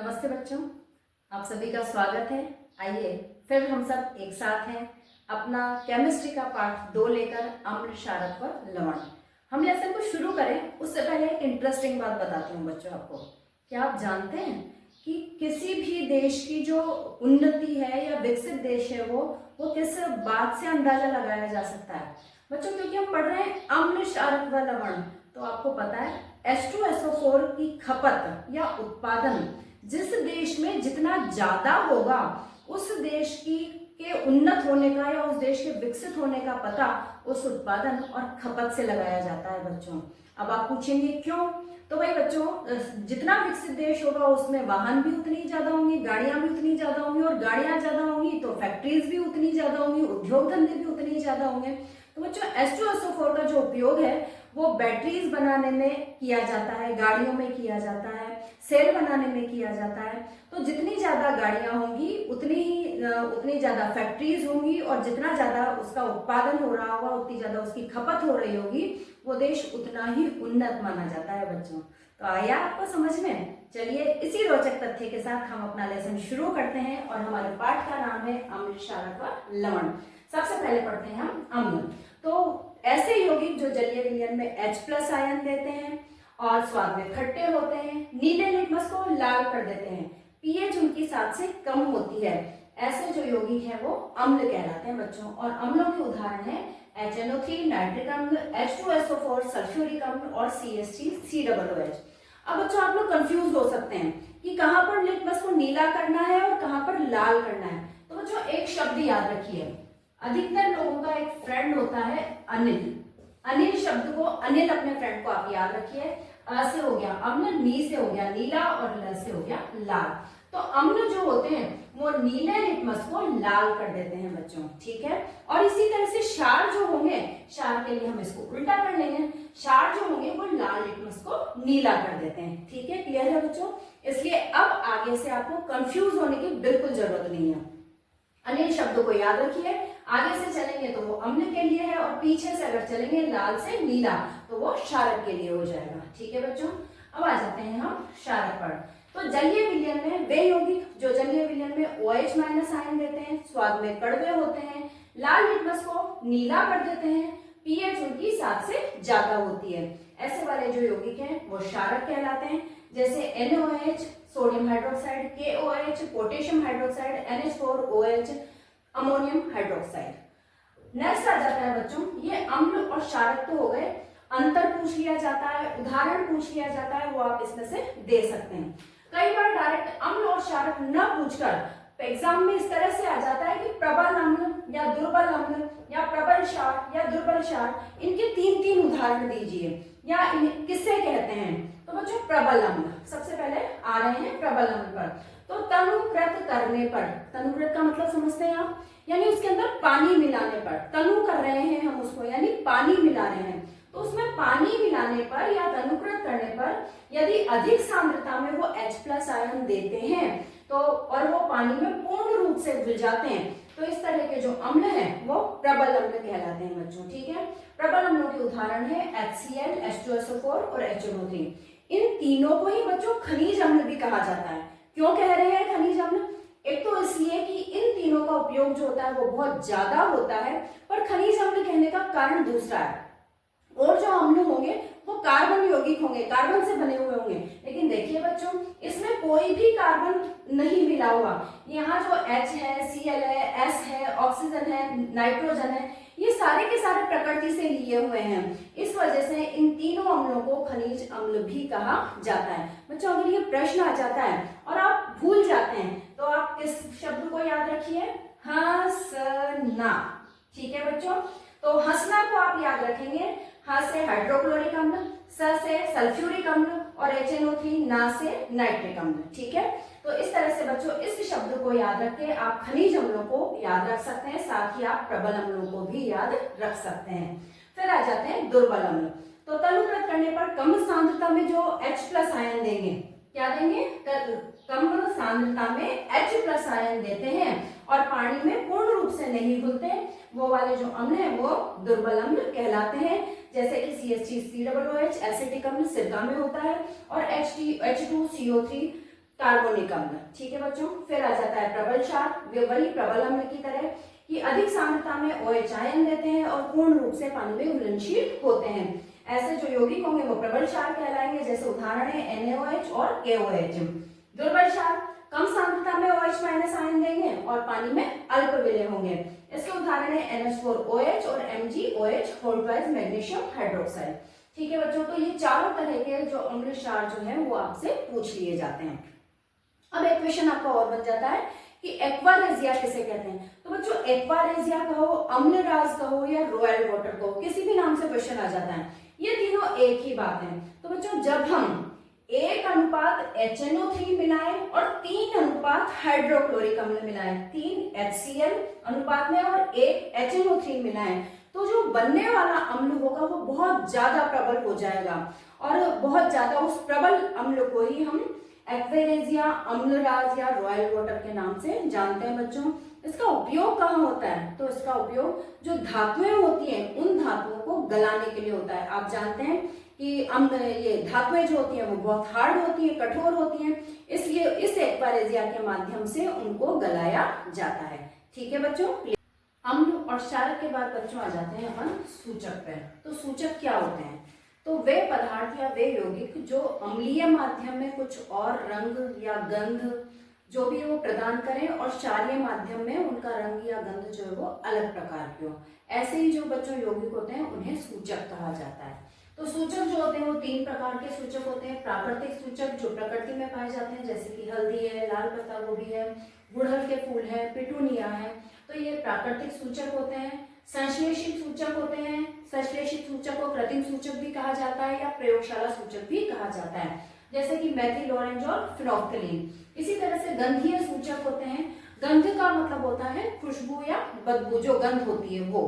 नमस्ते बच्चों, आप सभी का स्वागत है। आइए फिर हम सब एक साथ हैं अपना केमिस्ट्री का पार्ट 2 लेकर अम्ल, क्षारक और लवण। हम लेसन को शुरू करें उससे पहले एक इंटरेस्टिंग बात बताती हूँ बच्चों आपको। क्या आप जानते हैं कि किसी भी देश की जो उन्नति है या विकसित देश है वो किस बात से अंदाजा लगाया जा सकता है बच्चों? क्योंकि हम पढ़ रहे हैं अम्ल, क्षारक व लवण, तो आपको पता है H2SO4 की खपत या उत्पादन जिस देश में जितना ज्यादा होगा उस देश के उन्नत होने का या उस देश के विकसित होने का पता उस उत्पादन और खपत से लगाया जाता है बच्चों। अब आप पूछेंगे क्यों? तो भाई बच्चों, जितना विकसित देश होगा उसमें वाहन भी उतनी ज्यादा होंगे, गाड़ियां भी उतनी ज्यादा होंगी, और गाड़ियां ज्यादा होंगी तो फैक्ट्रीज भी उतनी ज्यादा होंगी, उद्योग धंधे भी उतनी ज्यादा होंगे। तो बच्चों H2SO4 का जो उपयोग है वो बैटरीज बनाने में किया जाता है, गाड़ियों में किया जाता है, सेल बनाने में किया जाता है। तो जितनी ज्यादा गाड़ियां होंगी उतनी ज्यादा फैक्ट्रीज होंगी, और जितना ज्यादा उसका उत्पादन हो रहा होगा, उतनी ज्यादा उसकी खपत हो रही होगी, वो देश उतना ही उन्नत माना जाता है बच्चों। तो आया आपको समझ में? चलिए इसी रोचक तथ्य के साथ हम अपना लेसन शुरू करते हैं, और हमारे पाठ का नाम है अम्ल, क्षारक व लवण। सबसे पहले पढ़ते हैं हम अम्ल। तो ऐसे यौगिक जो जलीय विलयन में H+ आयन देते हैं और स्वाद में खट्टे होते हैं, नीले लिटमस को लाल कर देते हैं, पीएच उनकी 7 से कम होती है, ऐसे जो यौगिक हैं वो अम्ल कहलाते हैं बच्चों। और अम्लों के उदाहरण है HNO3 नाइट्रिक अम्ल, H2SO4 सल्फ्यूरिक अम्ल और CH3COOH। अब बच्चों आप लोग कंफ्यूज हो सकते हैं कि कहां पर लिटमस को नीला करना है और कहां पर लाल करना है। तो बच्चों एक शब्द याद रखिए, अधिकतर लोगों का एक फ्रेंड होता है अनिल। अनिल शब्द को, अनिल अपने फ्रेंड को आप याद रखिए। अ से हो गया अम्ल, नी से हो गया नीला और ल से हो गया लाल। तो अम्ल जो होते हैं वो नीले लिटमस को लाल कर देते हैं बच्चों, ठीक है। और इसी तरह से क्षार जो होंगे, क्षार के लिए हम इसको उल्टा कर लेंगे, क्षार जो होंगे वो लाल लिटमस को नीला कर देते हैं, ठीक है। क्लियर है बच्चों? इसलिए अब आगे से आपको कंफ्यूज होने की बिल्कुल जरूरत नहीं है। अनिल शब्द को याद रखिए, आगे से चलेंगे तो वो अम्ल के लिए है, और पीछे से अगर चलेंगे लाल से नीला तो वो क्षारक के लिए हो जाएगा, ठीक है बच्चों। अब आ जाते हैं हम क्षारक पर। तो जलीय विलयन में वे यौगिक जो जलीय विलयन में OH- आयन देते हैं, स्वाद में कड़वे होते हैं, लाल लिटमस को नीला कर देते हैं, पीएच उनकी 7 से ज्यादा होती है, ऐसे वाले जो यौगिक हैं वो क्षारक कहलाते हैं। जैसे NaOH sodium hydroxide, KOH potassium hydroxide, NH4OH ammonium hydroxide. Next आ जाता है बच्चों, ये अम्ल और क्षारक तो हो गए, अंतर पूछ लिया जाता है, उदाहरण पूछ लिया जाता है, वो आप इसमें से दे सकते हैं। कई बार डायरेक्ट अम्ल और क्षारक न पूछकर एग्जाम में इस तरह से आ जाता है कि प्रबल अम्ल या दुर्बल अम्ल या प्रबल क्षार या दुर्बल क्षार, इनके 3 उदाहरण दीजिए, या किससे कहते हैं। तो बच्चों प्रबल अम्ल सबसे पहले आ रहे हैं प्रबल अम्ल पर। तो तनुकृत करने पर, तनुकृत का मतलब समझते हैं आप, यानी उसके अंदर पानी मिलाने पर, तनु कर रहे हैं हम उसको, यानी पानी मिला रहे हैं, तो उसमें पानी मिलाने पर या तनुकृत करने पर यदि अधिक सांद्रता में वो H+ आयन देते हैं तो, और वो पानी में पूर्ण रूप से घुल जाते हैं, तो इस तरह के जो अम्ल हैं वो प्रबल अम्ल कहलाते हैं बच्चों, ठीक है। प्रबल अम्लों के उदाहरण है HCl, H2SO4 और HNO3। इन तीनों को ही बच्चों खनिज अम्ल भी कहा जाता है। क्यों कह रहे हैं खनिज अम्ल? एक तो इसलिए कि इन तीनों का उपयोग जो होता है वो बहुत ज्यादा होता है, पर खनिज अम्ल कहने का कारण दूसरा है। और जो अम्ल होंगे वो कार्बन यौगिक होंगे, कार्बन से बने हुए होंगे, लेकिन देखिए बच्चों इसमें कोई भी कार्बन नहीं मिला हुआ। यहाँ जो H है, Cl है, S है, ऑक्सीजन है, नाइट्रोजन है, ये सारे के सारे प्रकृति से लिए हुए हैं। इस वजह से इन तीनों अम्लों को खनिज अम्ल भी कहा जाता है। बच्चों अगर ये प्रश्न आ जाता है और आप भूल जाते हैं तो आप किस शब्द को याद रखिए? हंसना, ठीक है बच्चों। तो हंसना को आप याद रखेंगे, ह से हाइड्रोक्लोरिक अम्ल, स से सल्फ्यूरिक अम्ल और HNO3 ना से नाइट्रिक अम्ल, ठीक है। तो इस तरह से बच्चों इस शब्द को याद रख के आप खनिज अम्लों को याद रख सकते हैं, साथ ही आप प्रबल अम्लों को भी याद रख सकते हैं। फिर आ जाते हैं दुर्बल अम्ल। तो तनुकृत करने पर कम सांद्रता में जो H+ आयन देंगे, क्या देंगे? कम सांद्रता में H+ आयन देते हैं और पानी में पूर्ण रूप से नहीं घुलते, वो वाले जो अम्ल हैं वो दुर्बल अम्ल कहलाते हैं। जैसे कि CH3COOH एसिटिक अम्ल सिरका में होता है, और H2CO3 कार्बोनिक अम्ल। ठीक है बच्चों, फिर आ जाता है प्रबल क्षार, वे वही प्रबल अम्ल की तरह कि अधिक सांद्रता में OH आयन देते हैं और पूर्ण रूप से पानी में घुलनशील होते हैं। ऐसे जो यौगिक होंगे वो प्रबल क्षार कहलाएंगे, जैसे उदाहरण है NaOH और KOH। दुर्बल क्षार कम सांद्रता में OH माइनस आयन देंगे और पानी में अल्प विलय होंगे। इसके उदाहरण है NH4OH और MgOH whole twice magnesium hydroxide. ठीक है बच्चों, तो ये चारों तरह के जो अम्ल क्षार जो है वो आपसे पूछ लिए जाते हैं। अब एक क्वेश्चन आपका और बन जाता है कि एक्वारेजिया किसे कहते हैं। तो बच्चों एक्वारेजिया कहो, अम्लराज कहो या रॉयल वाटर कहो, किसी भी नाम से क्वेश्चन आ जाता है, ये तीनों एक ही बात है। तो बच्चों जब हम 1 HNO3 मिलाएं और 3 हाइड्रोक्लोरिक अम्ल मिलाएं, 3 HCl अनुपात में और 1 HNO3 मिलाएं, तो जो बनने वाला अम्ल होगा वो बहुत ज्यादा प्रबल हो जाएगा और बहुत ज्यादा उस प्रबल अम्ल को ही हम एक्वेरेजिया, अम्लराज या रॉयल वाटर के नाम से जानते हैं बच्चों। इसका उपयोग कहाँ होता है, तो इसका उपयोग जो धातुएं होती हैं उन धातुओं को गलाने के लिए होता है। आप जानते हैं कि ये धातुएं जो होती हैं वो बहुत हार्ड होती हैं, कठोर होती हैं, इसलिए इस एक्वारेजिया के माध्यम से उनको गलाया जाता है। ठीक है बच्चों, अम्ल और क्षारक के बाद बच्चों आ जाते हैं अपन सूचक पे। तो सूचक क्या होते हैं, तो वे पदार्थ या वे यौगिक जो अम्लीय माध्यम में कुछ और रंग या गंध जो भी वो प्रदान करें और क्षारीय माध्यम में उनका रंग या गंध जो है वो अलग प्रकार के हो, ऐसे ही जो बच्चों यौगिक होते हैं उन्हें सूचक कहा जाता है। तो सूचक जो होते हैं वो 3 प्रकार के सूचक होते हैं। प्राकृतिक सूचक जो प्रकृति में पाए जाते हैं, जैसे कि हल्दी है, लाल पत्ता गोभी है, गुड़हल के फूल है, पिटूनिया है, तो ये प्राकृतिक सूचक होते हैं। संश्लेषित सूचक होते हैं, संश्लेषित सूचक को कृत्रिम सूचक भी कहा जाता है या प्रयोगशाला सूचक भी कहा जाता है, जैसे कि मेथिल ऑरेंज और फिनोक्सिलिन। इसी तरह से गंधीय सूचक होते हैं, गंध का मतलब होता है खुशबू या बदबू, जो गंध होती है वो।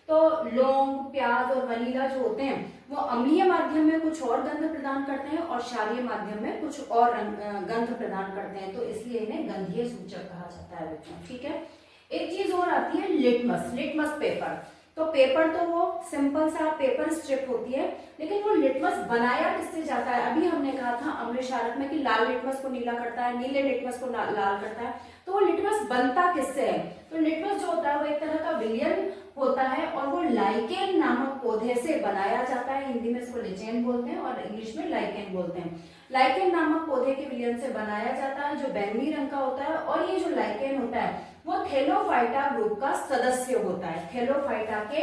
तो लौंग, प्याज और वनीला जो होते हैं वो अम्लीय माध्यम में कुछ और गंध प्रदान करते हैं और क्षारीय माध्यम में कुछ और गंध प्रदान करते हैं, तो इसलिए इन्हें गंधीय सूचक कहा जाता है बच्चों। ठीक है, एक चीज और आती है लिटमस, लिटमस पेपर। तो पेपर तो वो सिंपल सा पेपर स्ट्रिप होती है, लेकिन वो लिटमस बनाया किससे जाता है। अभी हमने कहा था अम्ल क्षारक में कि लाल लिटमस को नीला करता है, नीले लिटमस को लाल करता है, तो वो लिटमस बनता किससे है। तो लिटमस जो होता है वो एक तरह का विलयन होता है और वो लाइकेन नामक पौधे से बनाया जाता है। हिंदी में इसको लिचेन बोलते हैं और इंग्लिश में लाइकेन बोलते हैं। लाइकेन नामक पौधे के विलयन से बनाया जाता है जो बैंगनी रंग का होता है, और ये जो लाइकेन होता है वो थैलोफाइटा ग्रुप का सदस्य होता है। थैलोफाइटा के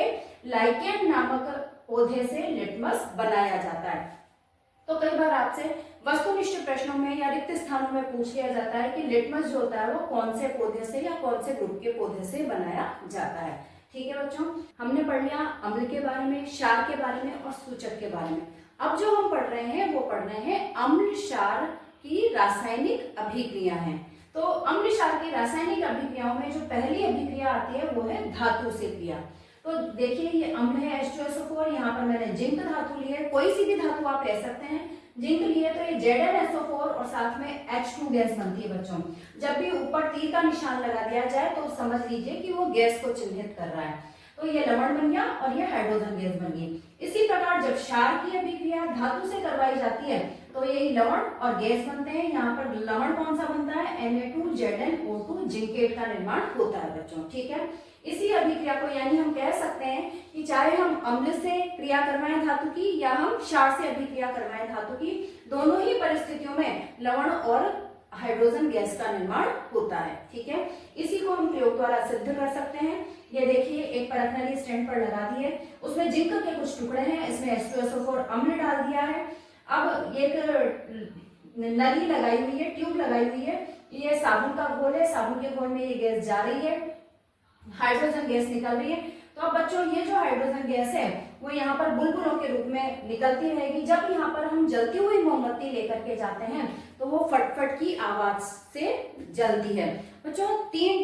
लाइकेन नामक पौधे से लिटमस बनाया जाता है। तो कई बार आपसे वस्तुनिष्ठ प्रश्नों में या रिक्त स्थानों में पूछ लिया जाता है कि लिटमस जो होता है वो कौन से पौधे से या कौन से ग्रुप के पौधे से बनाया जाता है। ठीक है बच्चों, हमने पढ़ लिया अम्ल के बारे में, क्षार के बारे में और सूचक के बारे में। अब जो हम पढ़ रहे हैं वो पढ़ रहे हैं अम्ल क्षार की रासायनिक अभिक्रिया है। तो अम्ल क्षार की रासायनिक अभिक्रियाओं में जो पहली अभिक्रिया आती है वो है धातु से क्रिया। तो देखिए ये अम्ल है H2SO4, यहाँ पर मैंने जिंक धातु ली है, कोई सी भी धातु आप ले सकते हैं। जिंक लिए तो ये ZnSO4 और साथ में H2 गैस बनती है बच्चों। जब भी ऊपर तीर का निशान लगा दिया जाए तो समझ लीजिए कि वो गैस को चिन्हित कर रहा है। तो ये लवण बन गया और ये हाइड्रोजन गैस बन गई। इसी प्रकार जब क्षार की अभिक्रिया धातु से करवाई जाती है तो ये लवण और गैस बनते हैं। यहाँ पर लवण कौन सा बनता है, Na2ZnO2 जिंकेट का निर्माण होता है बच्चों। ठीक है, इसी अभिक्रिया को यानी हम कह सकते हैं कि चाहे हम अम्ल से क्रिया करवाएं धातु की या हम क्षार से अभिक्रिया करवाएं धातु की, दोनों ही परिस्थितियों में लवण और हाइड्रोजन गैस का निर्माण होता है। ठीक है, इसी को हम प्रयोग द्वारा सिद्ध कर सकते हैं। ये देखिए एक परख नली स्टैंड पर लगा दी है, उसमें जिंक के कुछ टुकड़े हैं, इसमें H2SO4 अम्ल डाल दिया है। अब एक नली लगाई हुई है, ट्यूब लगाई हुई है, ये साबुन का घोल है, साबुन के घोल में ये गैस जा रही है, हाइड्रोजन गैस निकल रही है। तो अब बच्चों ये जो हाइड्रोजन गैस है वो यहाँ पर बुलबुलों के रूप में निकलती रहेगी। जब यहाँ पर हम जलती हुई मोमबत्ती लेकर के जाते हैं तो वो फटफट की आवाज से जलती है। बच्चों तीन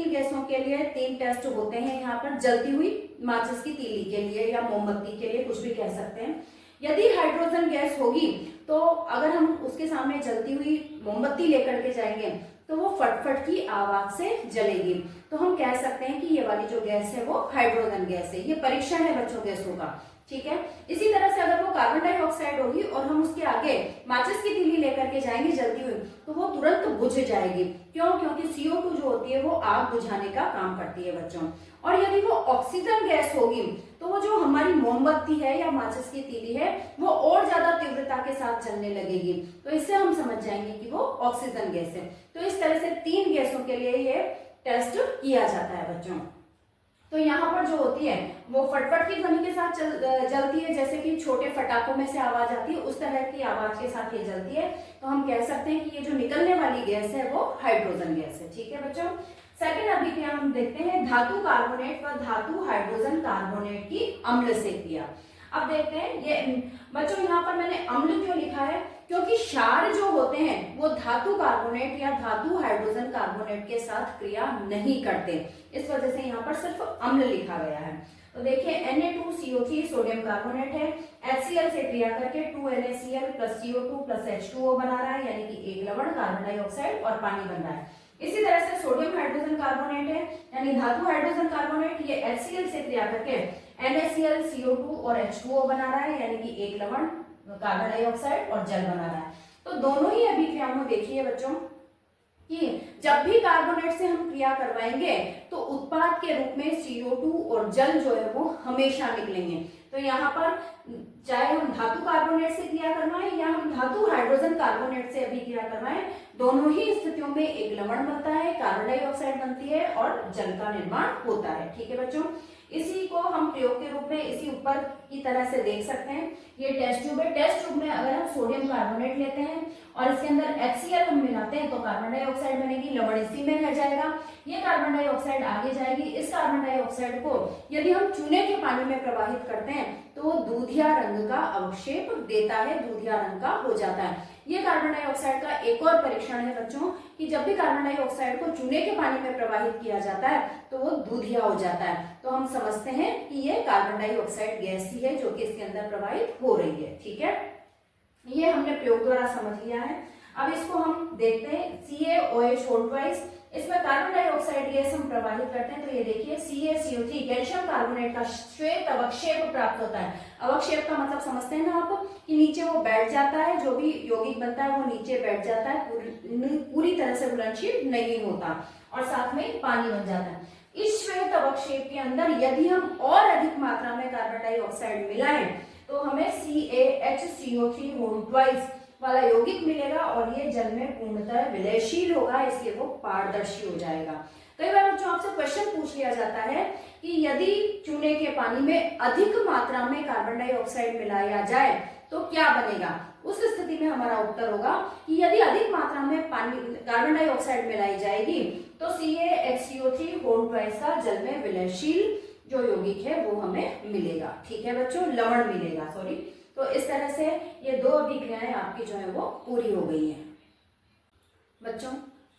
गैसों के लिए 3 टेस्ट होते हैं यहाँ पर, जलती हुई माचिस की तीली के लिए या मोमबत्ती के लिए, कुछ भी कह सकते हैं। यदि हाइड्रोजन गैस होगी तो अगर हम उसके सामने जलती हुई मोमबत्ती लेकर के जाएंगे तो वो फटफट की आवाज से जलेगी। तो हम कह सकते हैं कि ये वाली जो गैस है वो हाइड्रोजन गैस है। ये परीक्षण है बच्चों गैसों का। ठीक है, इसी तरह से अगर वो कार्बन डाइऑक्साइड होगी और हम उसके आगे माचिस की तीली लेकर के जाएंगे जलती हुई, तो वो बुझ जाएगी। क्यों? क्योंकि CO2 जो होती है वो आग बुझाने का काम करती है बच्चों। और यदि वो ऑक्सीजन गैस होगी तो वो जो हमारी मोमबत्ती है या माचिस की तीली है वो और ज्यादा तीव्रता के साथ जलने लगेगी। तो इससे हम समझ जाएंगे कि वो ऑक्सीजन गैस है। तो इस तरह से 3 गैसों के लिए ये टेस्ट किया जाता है बच्चों। तो यहाँ पर जो होती है वो फटफट की ध्वनि के साथ जलती है, जैसे कि छोटे फटाकों में से आवाज आती है उस तरह की आवाज के साथ ये जलती है। तो हम कह सकते हैं कि ये जो निकलने वाली गैस है वो हाइड्रोजन गैस है। ठीक है बच्चों। सेकेंड अभिक्रिया हम देखते हैं धातु कार्बोनेट व धातु हाइड्रोजन कार्बोनेट की अम्ल से क्रिया। अब देखते हैं ये बच्चों, यहाँ पर मैंने अम्ल क्यों लिखा है? क्योंकि क्षार जो होते हैं वो धातु कार्बोनेट या धातु हाइड्रोजन कार्बोनेट के साथ क्रिया नहीं करते, इस वजह से यहाँ पर सिर्फ अम्ल लिखा गया है। तो देखिए Na2CO3 सोडियम कार्बोनेट है, HCl से क्रिया करके 2NaCl + CO2 + H2O बना रहा है, यानी कि एक लवण, कार्बन डाइऑक्साइड और पानी बन रहा है। इसी तरह से सोडियम हाइड्रोजन कार्बोनेट है, यानी धातु हाइड्रोजन कार्बोनेट, ये HCl से क्रिया करके NaCl, CO2 और H2O बना रहा है, यानी कि एक लवण, कार्बन डाइऑक्साइड और जल बना रहा है। तो दोनों ही अभिक्रियाओं में देखिए बच्चों कि जब भी कार्बोनेट से हम क्रिया करवाएंगे तो उत्पाद के रूप में CO2 और जल जो है वो हमेशा निकलेंगे। तो यहाँ पर चाहे हम धातु कार्बोनेट से क्रिया करवाएं या हम धातु हाइड्रोजन कार्बोनेट से अभिक्रिया करवाएं, दोनों ही स्थितियों में एक लवण बनता है, कार्बन डाइऑक्साइड बनती है और जल का निर्माण होता है। ठीक है बच्चों। इसी को हम प्रयोग के रूप में इसी ऊपर की तरह से देख सकते हैं। ये टेस्ट ट्यूब है। टेस्ट ट्यूब में अगर हम सोडियम कार्बोनेट लेते हैं और इसके अंदर HCl हम मिलाते हैं तो कार्बन डाइऑक्साइड बनेगी, लवण इसी में रह जाएगा। ये कार्बन डाइऑक्साइड आगे जाएगी। इस कार्बन डाइऑक्साइड को यदि हम चूने के पानी में प्रवाहित करते हैं तो वो दूधिया रंग का अवक्षेप देता है, दूधिया रंग का हो जाता है। ये कार्बन डाइऑक्साइड का एक और परीक्षण है बच्चों कि जब भी कार्बन डाइऑक्साइड को चूने के पानी में प्रवाहित किया जाता है तो वो दूधिया हो जाता है। तो हम समझते हैं कि ये कार्बन डाइऑक्साइड गैस ही है जो कि इसके अंदर प्रवाहित हो रही है। ठीक है, ये हमने प्रयोग द्वारा समझ लिया है। अब इसको हम देखते हैं CaOH होल ट्वाइस, इसमें कार्बन डाइऑक्साइड गैस हम प्रवाहित करते हैं। तो ये देखिए CaCO3 कैल्शियम कार्बोनेट का श्वेत अवक्षेप प्राप्त होता है। अवक्षेप का मतलब समझते हैं ना आप कि नीचे वो बैठ जाता है, जो भी यौगिक बनता है वो नीचे बैठ जाता है, पूरी तरह से घुलनशील नहीं होता और साथ में पानी बन जाता है। इस श्वेत अवक्षेप के अंदर यदि हम और अधिक मात्रा में कार्बन डाइऑक्साइड मिलाएं तो हमें CaHCO3 होल ट्वाइस वाला यौगिक मिलेगा और ये जल में पूर्णतः विलयशील होगा, इसलिए वो पारदर्शी हो जाएगा। कई बार बच्चों आपसे क्वेश्चन पूछ लिया जाता है कि यदि चूने के पानी में अधिक मात्रा में कार्बन डाइऑक्साइड मिलाया जाए तो क्या बनेगा। उस स्थिति में हमारा उत्तर होगा कि यदि अधिक मात्रा में पानी कार्बन डाइऑक्साइड मिलाई जाएगी तो CaHCO3 होल ट्वाइस का जल में विलयशील जो यौगिक है वो हमें मिलेगा। ठीक है बच्चों, लवण मिलेगा, सॉरी। तो इस तरह से ये दो अभिक्रियाएं आपकी जो है वो पूरी हो गई हैं। बच्चों,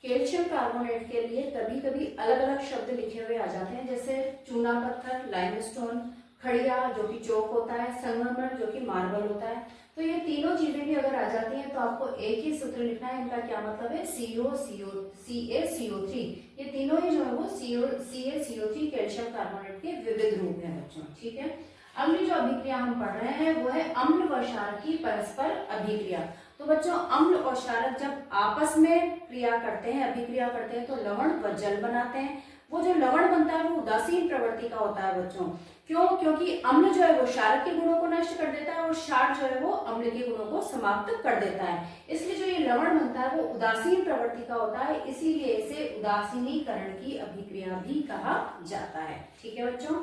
कैल्शियम कार्बोनेट के लिए कभी कभी अलग अलग शब्द लिखे हुए आ जाते हैं, जैसे चूना पत्थर, लाइमस्टोन, खड़िया जो कि चौक होता है, संगमरमर जो कि मार्बल होता है। तो ये तीनों चीजें भी अगर आ जाती हैं तो आपको एक ही सूत्र लिखना है। इनका क्या मतलब है? CaCO3। ये तीनों ही जो है वो CaCO3 कैल्शियम कार्बोनेट के विविध रूप हैं बच्चों। ठीक है। अगली जो अभिक्रिया हम पढ़ रहे हैं वो है अम्ल व क्षारक की परस्पर अभिक्रिया। तो बच्चों, अम्ल और क्षारक जब आपस में क्रिया करते हैं, अभिक्रिया करते हैं तो लवण व जल बनाते हैं। वो जो लवण बनता है वो उदासीन प्रवृत्ति का होता है बच्चों। क्यों? क्योंकि अम्ल जो है वो क्षारक के गुणों को नष्ट कर देता है और क्षार जो है वो अम्ल के गुणों को समाप्त कर देता है। इसलिए जो ये लवण बनता है वो उदासीन प्रवृत्ति का होता है, इसीलिए इसे उदासीनीकरण की अभिक्रिया भी कहा जाता है। ठीक है बच्चों।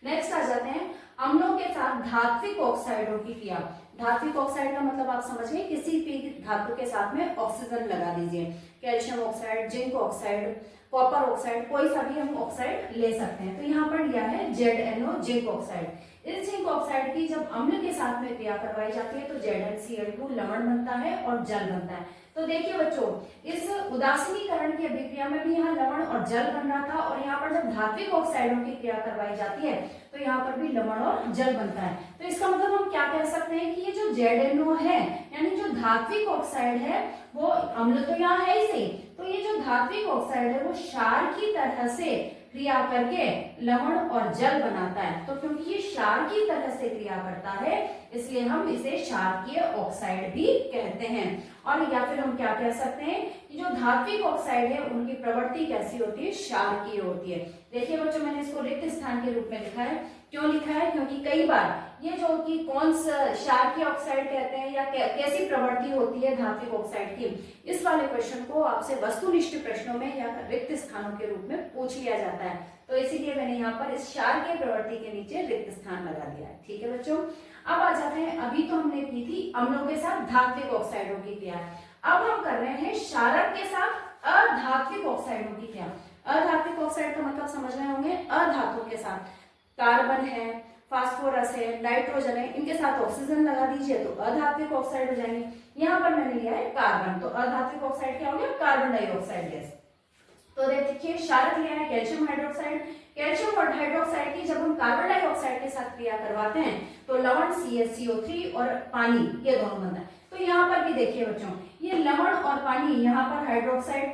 नेक्स्ट आ जाते हैं अम्लों के साथ धात्विक ऑक्साइडों की क्रिया। धात्विक ऑक्साइड का मतलब आप समझिए किसी भी धातु के साथ में ऑक्सीजन लगा दीजिए। Calcium oxide, zinc oxide, copper oxide, कोई सा भी हम ऑक्साइड ले सकते हैं। तो यहाँ पर लिया है ZnO जिंक ऑक्साइड। इस जिंक ऑक्साइड की जब अम्ल के साथ में क्रिया करवाई जाती है तो ZnCl2 लवण बनता है और जल बनता है। तो देखिए बच्चों, इस उदासीनीकरण की अभिक्रिया में भी यहाँ लवण और जल बन रहा था और यहाँ पर जब धात्विक ऑक्साइडों की क्रिया करवाई जाती है तो यहाँ पर भी लवण और जल बनता है। तो इसका मतलब हम क्या कह सकते हैं कि ये जो ZnO है, यानी जो धात्विक ऑक्साइड है, वो अम्ल तो यहाँ है ही सही, तो ये जो धात्विक ऑक्साइड है वो क्षार की तरह से क्रिया करके लवण और जल बनाता है। तो क्योंकि ये क्षार की तरह से क्रिया करता है इसलिए हम इसे क्षारकीय ऑक्साइड भी कहते हैं। और या फिर हम क्या कह सकते हैं कि जो धात्विक ऑक्साइड है उनकी प्रवृत्ति कैसी होती है, क्षारकीय होती है। देखिए बच्चों, मैंने इसको रिक्त स्थान के रूप में लिखा है। क्यों लिखा है? क्योंकि कई बार ये जो कि कौन सा क्षारकीय ऑक्साइड कहते हैं या कैसी प्रवृत्ति होती है धात्विक ऑक्साइड की, इस वाले क्वेश्चन को आपसे वस्तुनिष्ठ प्रश्नों में या रिक्त स्थानों के रूप में पूछ लिया जाता है। तो इसीलिए मैंने यहाँ पर इस क्षारकीय प्रवृत्ति के नीचे रिक्त स्थान लगा दिया है। ठीक है बच्चों, अब आ जाते हैं, अभी तो हमने की थी अम्लों के साथ धात्विक ऑक्साइडों की क्रिया। अब हम कर रहे हैं क्षारक के साथ अधात्विक ऑक्साइडों की क्रिया। अधात्विक ऑक्साइड का मतलब समझ रहे होंगे, अधातु के साथ कार्बन है, फास्फोरस है, नाइट्रोजन है, इनके साथ ऑक्सीजन लगा दीजिए तो अधात्विक ऑक्साइड हो जाएंगे। यहाँ पर मैंने लिया है कार्बन, तो अधात्विक ऑक्साइड क्या हो गया? Carbon dioxide gas. तो देखिए क्षारक लिया है कैल्शियम हाइड्रोक्साइड। कैल्शियम हाइड्रोक्साइड की जब हम कार्बन डाइऑक्साइड के साथ क्रिया करवाते हैं तो लवण CaCO3 और पानी ये दोनों बनता है। तो यहाँ पर भी देखिए बच्चों, ये लवण और पानी, यहाँ पर हाइड्रोक्साइड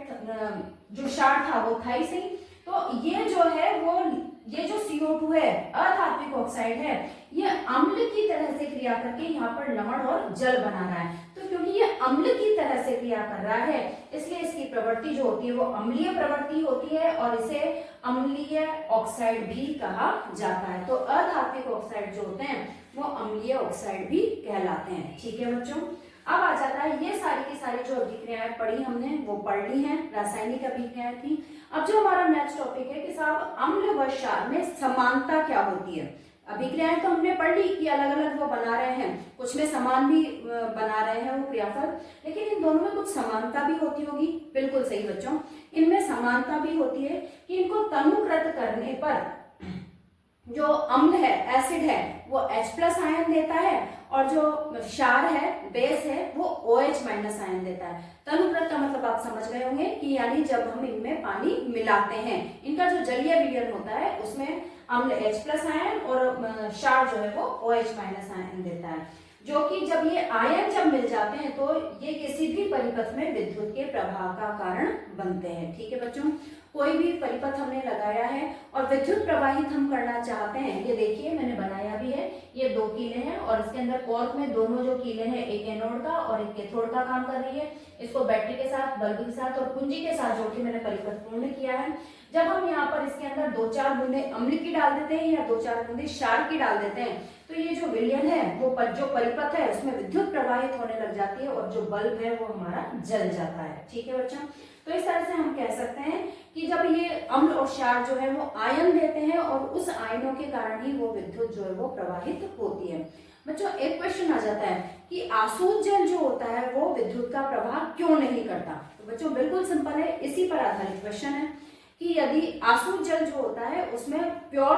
जो क्षार था वो था ही सही, तो ये जो है वो ये जो CO2 है अधात्विक ऑक्साइड है, ये अम्ल की तरह से क्रिया करके यहाँ पर लवण और जल बना रहा है। तो क्योंकि ये अम्ल की तरह से क्रिया कर रहा है इसलिए इसकी प्रवृत्ति जो होती है वो अम्लीय प्रवृत्ति होती है और इसे अम्लीय ऑक्साइड भी कहा जाता है। तो अधात्विक ऑक्साइड जो होते हैं वो अम्लीय ऑक्साइड भी कहलाते हैं। ठीक है बच्चों, अब आ जाता है ये सारी की सारी जो अभिक्रियाएं पढ़ी हमने वो पढ़ ली हैं, रासायनिक अभिक्रियाएं थी। अब जो हमारा नेक्स्ट टॉपिक है कि साहब अम्ल व क्षार में समानता क्या होती है। अभिक्रियाएं तो हमने पढ़ ली कि अलग अलग वो बना रहे हैं, कुछ में समान भी बना रहे हैं वो क्रियाफल, लेकिन इन दोनों में कुछ समानता भी होती होगी। बिल्कुल सही बच्चों, इनमें समानता भी होती है कि इनको तनुकृत करने पर जो अम्ल है, एसिड है, वो H+ आयन देता है और जो क्षार है, बेस है, वो OH- आयन देता है। तनुकृत का मतलब आप समझ गए होंगे कि यानी जब हम इनमें पानी मिलाते हैं, इनका जो जलीय विलयन होता है उसमें अम्ल H+ आयन और क्षार जो है वो OH- आयन देता है, जो कि जब ये आयन जब मिल जाते हैं तो ये किसी भी परिपथ में विद्युत के प्रवाह का कारण बनते हैं। ठीक है बच्चों, कोई भी परिपथ हमने लगाया है और विद्युत प्रवाहित हम करना चाहते हैं, ये देखिए मैंने बनाया भी है, ये 2 कीले हैं और इसके अंदर कॉर्क में दोनों जो कीले हैं एक एनोड का और एक कैथोड का काम कर रही है। इसको बैटरी के साथ, बल्ब के साथ और कुंजी के साथ जोड़ के मैंने परिपथ पूर्ण किया है। जब हम यहाँ पर इसके अंदर 2-4 बूंदे अम्ल की डाल देते हैं या 2-4 बूंदे क्षार की डाल देते हैं तो ये जो विलयन है वो जो परिपथ है उसमें विद्युत प्रवाहित होने लग जाती है और जो बल्ब है वो हमारा जल जाता है। ठीक है बच्चों, तो इस तरह से हम कह सकते हैं कि जब ये अम्ल और क्षार जो है वो आयन देते हैं और उस आयनों के कारण ही वो विद्युत जो है वो प्रवाहित होती है। बच्चों एक क्वेश्चन आ जाता है कि आसूत जल जो होता है वो विद्युत का प्रवाह क्यों नहीं करता। तो बच्चों बिल्कुल सिंपल है, इसी पर आधारित क्वेश्चन है कि यदि आसूत जल जो होता है उसमें प्योर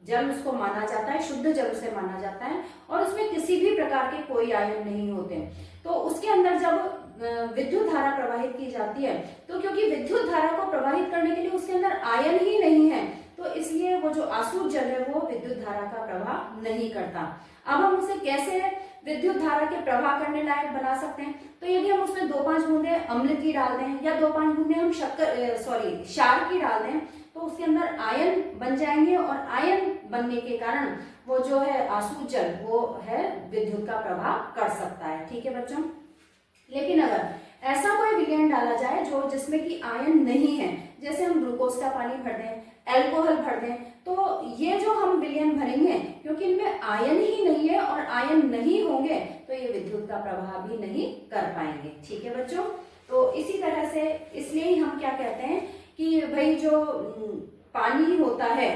जल उसको माना जाता है, शुद्ध जल उसे माना जाता है और उसमें किसी भी प्रकार के कोई आयन नहीं होते, तो उसके अंदर जब विद्युत धारा प्रवाहित की जाती है तो क्योंकि विद्युत धारा को प्रवाहित करने के लिए उसके अंदर आयन ही नहीं है तो इसलिए वो जो आसूत जल है वो विद्युत धारा का प्रवाह नहीं करता। अब हम उसे कैसे विद्युत धारा के प्रवाह करने लायक बना सकते हैं, तो यदि हम उसमें 2-5 बूंदे अम्ल की डाल दें या 2-5 बूंदे हम क्षार की डाल दें तो उसके अंदर आयन बन जाएंगे और आयन बनने के कारण वो जो है आसूत जल वो है विद्युत का प्रवाह कर सकता है। ठीक है बच्चों, लेकिन अगर ऐसा कोई विलयन डाला जाए जो जिसमें कि आयन नहीं है, जैसे हम ग्लूकोज का पानी भर दें, एल्कोहल भर दें, तो ये जो हम विलयन भरेंगे क्योंकि इनमें आयन ही नहीं है और आयन नहीं होंगे तो ये विद्युत का प्रवाह भी नहीं कर पाएंगे। ठीक है बच्चों, तो इसी तरह से इसलिए ही हम क्या कहते हैं कि भाई जो पानी होता है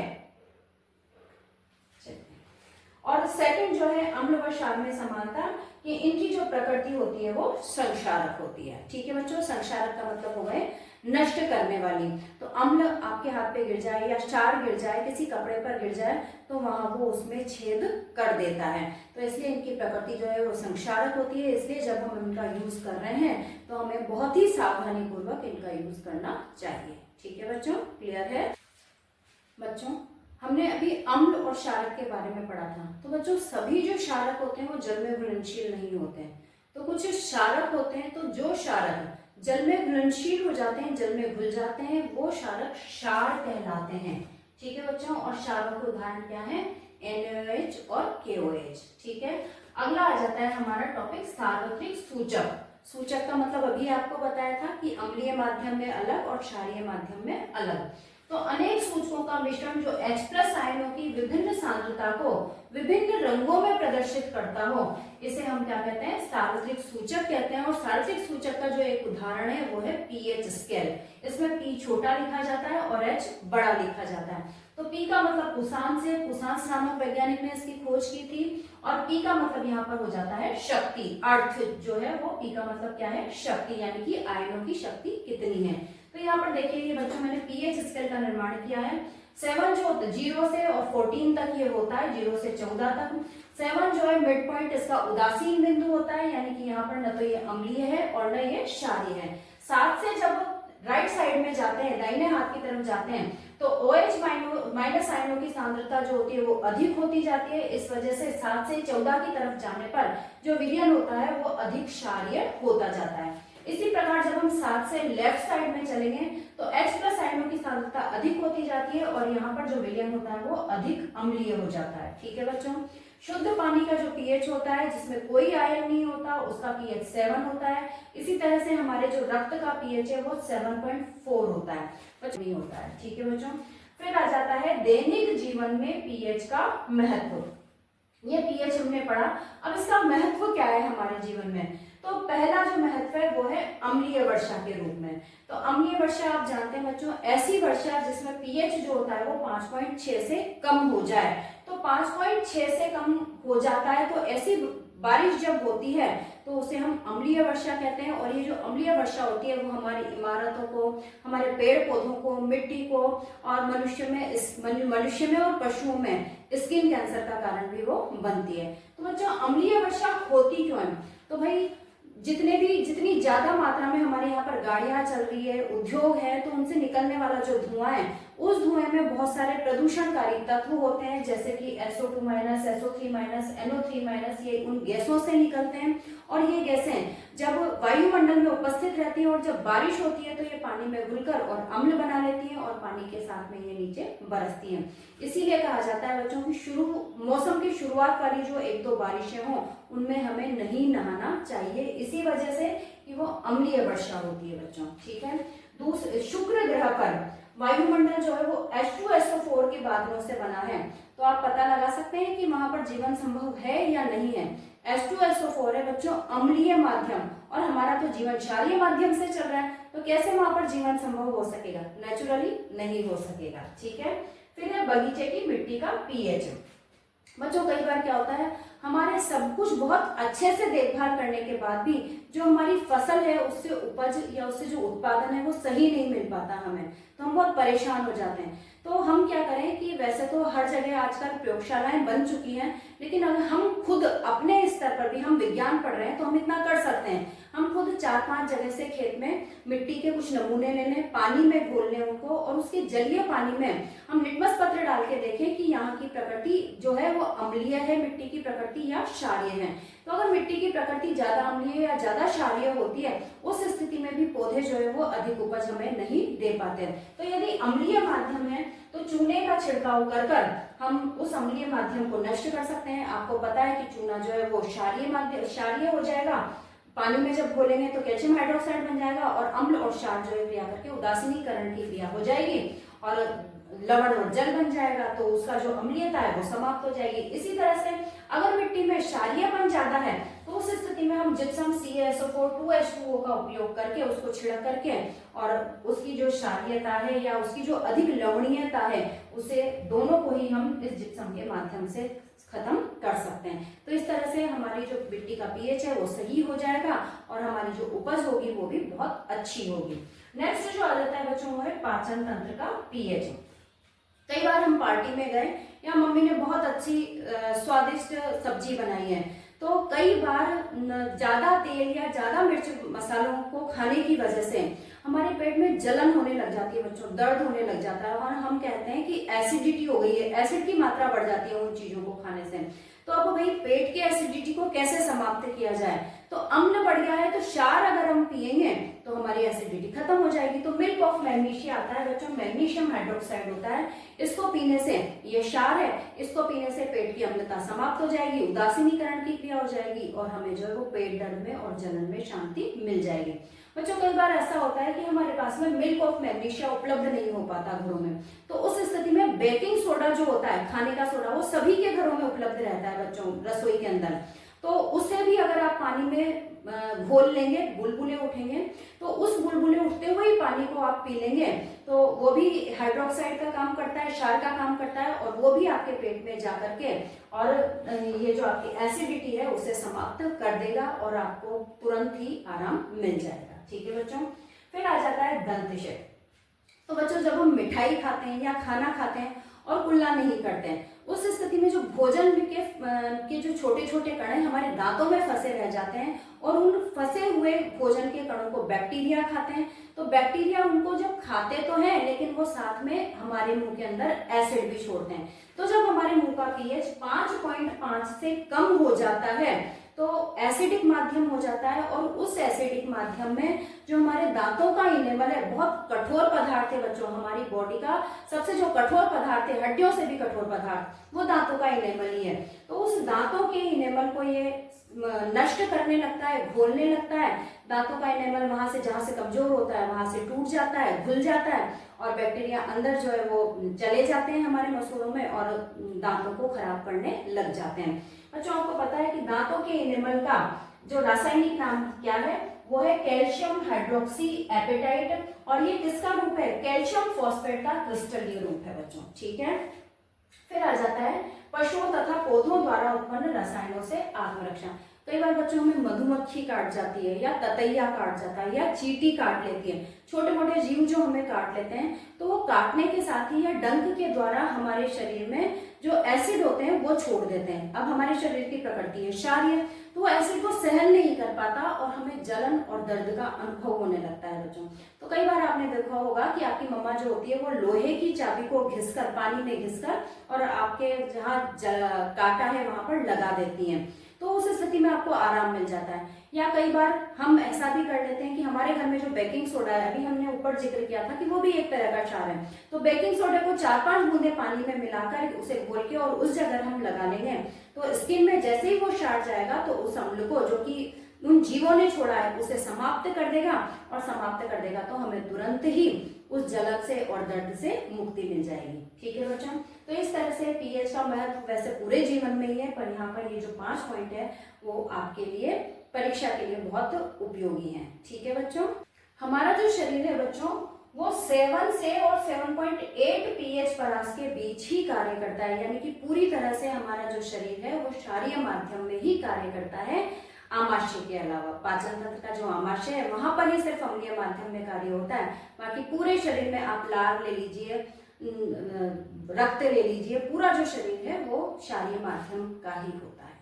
और सेकंड जो है अम्ल व क्षार में समानता कि इनकी जो प्रकृति होती है वो संक्षारक होती है। ठीक है बच्चों, संक्षारक का मतलब हो गए नष्ट करने वाली। तो अम्ल आपके हाथ पे गिर जाए या क्षार गिर जाए, किसी कपड़े पर गिर जाए तो वहां वो उसमें छेद कर देता है, तो इसलिए इनकी प्रकृति जो है वो संक्षारक होती है। इसलिए जब हम इनका यूज कर रहे हैं तो हमें बहुत ही सावधानी पूर्वक इनका यूज करना चाहिए। ठीक है बच्चों, क्लियर है। बच्चों हमने अभी अम्ल और क्षारक के बारे में पढ़ा था, तो बच्चों सभी जो क्षारक होते हैं वो जल में घुलनशील नहीं होते हैं, तो कुछ क्षारक होते हैं तो जो क्षारक जल में घुलनशील हो जाते हैं, जल में घुल जाते हैं, वो क्षारक क्षार कहलाते हैं। ठीक है बच्चों, और क्षारों के उदाहरण क्या है, NaOH और KOH। ठीक है, अगला आ जाता है हमारा टॉपिक सार्वत्रिक सूचक। सूचक का मतलब अभी आपको बताया था कि अम्लीय माध्यम में अलग और क्षारीय माध्यम में अलग। तो अनेक सूचकों का मिश्रण जो H+ आयनों की विभिन्न सांद्रता को विभिन्न रंगों में प्रदर्शित करता हो, इसे हम क्या कहते हैं, सार्वत्रिक सूचक कहते हैं। और सार्वत्रिक सूचक का जो एक उदाहरण है वो है पीएच स्केल। इसमें P छोटा लिखा जाता है और H बड़ा लिखा जाता है। तो P का मतलब पुसांस से, पुसांस नामक वैज्ञानिक ने इसकी खोज की थी। और P का मतलब यहाँ पर हो जाता है शक्ति, अर्थ जो है वो P का मतलब क्या है, शक्ति, यानी कि आयनों की शक्ति कितनी है। तो यहाँ पर देखिए ये बच्चों मैंने पीएच स्केल का निर्माण किया है। 7 जो 0 से और 14 तक ये होता है, 0 से 14 तक। 7 जो है मिड पॉइंट, इसका उदासीन बिंदु होता है, यानी कि यहाँ पर न तो ये अम्लीय है और न ये क्षारीय है। 7 से जब राइट साइड में जाते हैं, दाहिने हाथ की तरफ जाते हैं, तो OH- आयनों की सांद्रता जो होती है वो अधिक होती जाती है। इस वजह से 7 से 14 की तरफ जाने पर जो विलयन होता है वो अधिक क्षारीय होता जाता है। इसी प्रकार जब हम 7 से लेफ्ट साइड में चलेंगे तो H+ आयनों की सांद्रता अधिक होती जाती है और यहाँ पर जो विलयन होता है वो अधिक अम्लीय हो जाता है। ठीक है बच्चों, शुद्ध पानी का जो पीएच होता है जिसमें कोई आयन नहीं होता, उसका पीएच 7 होता है। इसी तरह से हमारे जो रक्त का पीएच है वो 7.4 होता है, नहीं होता है। ठीक है बच्चों, फिर आ जाता है दैनिक जीवन में पीएच का महत्व। ये पीएच हमने पढ़ा, अब इसका महत्व क्या है हमारे जीवन में। तो पहला जो महत्व है वो है अम्लीय वर्षा के रूप में। तो अम्लीय वर्षा आप जानते हैं बच्चों, ऐसी वर्षा जिसमें पीएच जो होता है वो 5.6 से कम हो जाए। तो 5.6 से कम हो जाता है तो ऐसी बारिश जब होती है तो उसे हम अम्लीय वर्षा कहते हैं। और ये जो अम्लीय वर्षा होती है वो हमारी इमारतों को, हमारे पेड़ पौधों को, मिट्टी को और मनुष्य में और पशुओं में स्किन कैंसर का कारण भी वो बनती है। तो बच्चों अम्लीय वर्षा होती क्यों है, तो भाई जितनी ज्यादा मात्रा में हमारे यहाँ पर गाड़ियां चल रही है, उद्योग है, तो उनसे निकलने वाला जो धुआं है, उस धुएं में बहुत सारे प्रदूषणकारी तत्व होते हैं, जैसे कि SO2-, SO3-, NO3-, ये उन गैसों से निकलते हैं। और ये गैसें जब वायुमंडल में उपस्थित रहती हैं और जब बारिश होती है तो ये पानी में घुलकर और अम्ल बना लेती हैं और पानी के साथ में ये नीचे बरसती हैं। इसीलिए कहा जाता है बच्चों की मौसम की शुरुआत वाली जो 1-2 बारिशें हों उनमें हमें नहीं नहाना चाहिए, इसी वजह से कि वो अम्लीय वर्षा होती है बच्चों। ठीक है, दूसरे शुक्र ग्रह पर वायुमंडल जो है वो H2SO4 के बादलों से बना है। तो आप पता लगा सकते हैं कि वहां पर जीवन संभव है या नहीं है। H2SO4 है बच्चों अम्लीय माध्यम और हमारा तो जीवन क्षारीय माध्यम से चल रहा है, तो कैसे वहां पर जीवन संभव हो सकेगा, नेचुरली नहीं हो सकेगा। ठीक है, फिर है बगीचे की मिट्टी का पीएच। बच्चों कई बार क्या होता है, हमारे सब कुछ बहुत अच्छे से देखभाल करने के बाद भी जो हमारी फसल है उससे उपज या उससे जो उत्पादन है वो सही नहीं मिल पाता हमें, तो हम बहुत परेशान हो जाते हैं। तो हम क्या करें कि वैसे तो हर जगह आजकल प्रयोगशालाएं बन चुकी हैं, लेकिन अगर हम खुद अपने स्तर पर भी हम विज्ञान पढ़ रहे हैं तो हम इतना कर सकते हैं। हम खुद 4-5 जगह से खेत में मिट्टी के कुछ नमूने ले लें, पानी में घोल लें उनको, और उसके जलीय पानी में हम लिटमस पत्र डाल के देखें कि यहाँ की प्रकृति जो है वो अम्लीय है मिट्टी की प्रकृति या क्षारीय है। तो अगर मिट्टी की प्रकृति ज्यादा अम्लीय या ज्यादा क्षारीय होती है, उस स्थिति में भी पौधे जो है वो अधिक उपज हमें नहीं दे पाते हैं। तो यदि अम्लीय माध्यम है तो चूने का छिड़काव कर हम उस अम्लीय माध्यम को नष्ट कर सकते हैं। आपको पता है कि चूना जो है वो क्षारीय हो जाएगा, पानी में जब घोलेंगे तो कैल्शियम हाइड्रोक्साइड बन जाएगा और अम्ल और क्षार जो है क्रिया करके उदासीनीकरण की क्रिया हो जाएगी और लवण और जल बन जाएगा, तो उसका जो अम्लीयता है वो समाप्त हो जाएगी। इसी तरह से अगर मिट्टी में क्षारीयपन ज्यादा है तो उस स्थिति में हम जिप्सम CaSO4 2H2O का उपयोग करके उसको छिड़क करके और उसकी जो क्षारीयता है या उसकी जो अधिक लवणीयता है उसे दोनों को ही हम इस जिप्सम के माध्यम से खत्म कर सकते हैं। तो इस तरह से हमारी जो मिट्टी का पीएच है वो सही हो जाएगा और हमारी जो उपज होगी वो भी बहुत अच्छी होगी। नेक्स्ट जो आ जाता है बच्चों वो है पाचन तंत्र का पीएच। कई बार हम पार्टी में गए या मम्मी ने बहुत अच्छी स्वादिष्ट सब्जी बनाई है, तो कई बार ज्यादा तेल या ज्यादा मिर्च मसालों को खाने की वजह से हमारे पेट में जलन होने लग जाती है बच्चों, दर्द होने लग जाता है और हम कहते हैं कि एसिडिटी हो गई है, एसिड की मात्रा बढ़ जाती है उन चीजों को खाने से। तो अब भाई पेट के एसिडिटी को कैसे समाप्त किया जाए, तो अम्ल बढ़ गया है तो क्षार अगर हम पिएंगे तो हमारी एसिडिटी खत्म हो जाएगी। तो मिल्क ऑफ मैग्नीशिया आता है बच्चों, मैग्नीशियम हाइड्रोक्साइड होता है, इसको पीने से, ये क्षार है, इसको पीने से पेट की अम्लता समाप्त हो जाएगी, उदासीनीकरण की क्रिया हो जाएगी और हमें जो है वो पेट दर्द में और जलन में शांति मिल जाएगी। बच्चों कई बार ऐसा होता है कि हमारे पास में मिल्क ऑफ मैग्नीशिया उपलब्ध नहीं हो पाता घरों में, तो उस स्थिति में बेकिंग सोडा जो होता है, खाने का सोडा, वो सभी के घरों में उपलब्ध रहता है बच्चों रसोई के अंदर। तो उसे भी अगर आप पानी में घोल लेंगे, बुलबुले उठेंगे, तो उस बुलबुले उठते हुए ही पानी को आप पी लेंगे तो वो भी हाइड्रोक्साइड का काम करता है, क्षार का काम करता है और वो भी आपके पेट में जा करके और ये जो आपकी एसिडिटी है उसे समाप्त कर देगा और आपको तुरंत ही आराम मिल जाएगा। ठीक है बच्चों, फिर आ जाता है दंतशय। तो बच्चों जब हम मिठाई खाते हैं या खाना खाते हैं और कुल्ला नहीं करते हैं, उस स्थिति में जो भोजन के जो छोटे छोटे कण हैं हमारे दांतों में फंसे रह जाते हैं और उन फंसे हुए भोजन के कणों को बैक्टीरिया खाते हैं। तो बैक्टीरिया उनको जब खाते तो हैं लेकिन वो साथ में हमारे मुंह के अंदर एसिड भी छोड़ते हैं। तो जब हमारे मुंह का पीएच 5.5 से कम हो जाता है तो एसिडिक माध्यम हो जाता है और उस एसिडिक माध्यम में जो हमारे दांतों का इनेमल है, बहुत कठोर पदार्थ है बच्चों, हमारी बॉडी का सबसे जो कठोर पदार्थ है, हड्डियों से भी कठोर पदार्थ, वो दांतों का इनेमल ही है। तो उस दांतों के इनेमल को ये नष्ट करने लगता है, घोलने लगता है। दांतों का इनेमल वहां से, जहां से कमजोर होता है वहां से टूट जाता है, घुल जाता है और बैक्टीरिया अंदर जो है वो चले जाते हैं हमारे मसूड़ों में और दांतों को खराब करने लग जाते हैं। बच्चों आपको पता है कि दांतों के इनेमल का जो रासायनिक नाम क्या है, वो है कैल्शियम हाइड्रोक्सी एपेटाइट और ये किसका रूप है, कैल्शियम फॉस्फेट का क्रिस्टलीय रूप है बच्चों। ठीक है, फिर आ जाता है पशुओं तथा पौधों द्वारा उत्पन्न रसायनों से आत्मरक्षा। कई बार बच्चों हमें मधुमक्खी काट जाती है या ततैया काट जाता है या चींटी काट लेती है, छोटे मोटे जीव जो हमें काट लेते हैं, तो वो काटने के साथ ही या डंक के द्वारा हमारे शरीर में जो एसिड होते हैं वो छोड़ देते हैं। अब हमारे शरीर की प्रकृति है क्षारीय, तो वो एसिड को सहन नहीं कर पाता और हमें जलन और दर्द का अनुभव होने लगता है बच्चों। तो कई बार आपने देखा होगा कि आपकी मम्मा जो होती है वो लोहे की चाबी को घिसकर, पानी में घिसकर और आपके जहाँ काटा है वहां पर लगा देती हैं, तो उस स्थिति में आपको आराम मिल जाता है। या कई बार हम ऐसा भी कर लेते हैं कि हमारे घर में जो बेकिंग सोडा है, अभी हमने ऊपर जिक्र किया था कि वो भी एक तरह का क्षार है, तो बेकिंग सोडा को 4-5 बूंदे पानी में मिलाकर उसे घोल के और उस जगह हम लगा लेंगे तो स्किन में जैसे ही वो क्षार जाएगा तो उस अम्ल को, जो कि उन जीवों ने छोड़ा है, उसे समाप्त कर देगा और समाप्त कर देगा तो हमें तुरंत ही उस जलन से और दर्द से मुक्ति मिल जाएगी। ठीक है बच्चों, तो इस तरह से पीएच का महत्व वैसे पूरे जीवन में ही है, पर यहाँ पर ये जो 5 पॉइंट है वो आपके लिए परीक्षा के लिए बहुत उपयोगी है। ठीक है बच्चों, हमारा जो शरीर है बच्चों वो 7 से और 7.8 पीएच परास के बीच ही कार्य करता है, यानी कि पूरी तरह से हमारा जो शरीर है वो क्षारीय माध्यम में ही कार्य करता है। आमाशय के अलावा पाचन तंत्र का जो आमाशय है वहां पर ही सिर्फ अम्लीय माध्यम में कार्य होता है, बाकी पूरे शरीर में आप लार ले लीजिए, रक्त ले लीजिए, पूरा जो शरीर है वो क्षारीय माध्यम का ही होता है।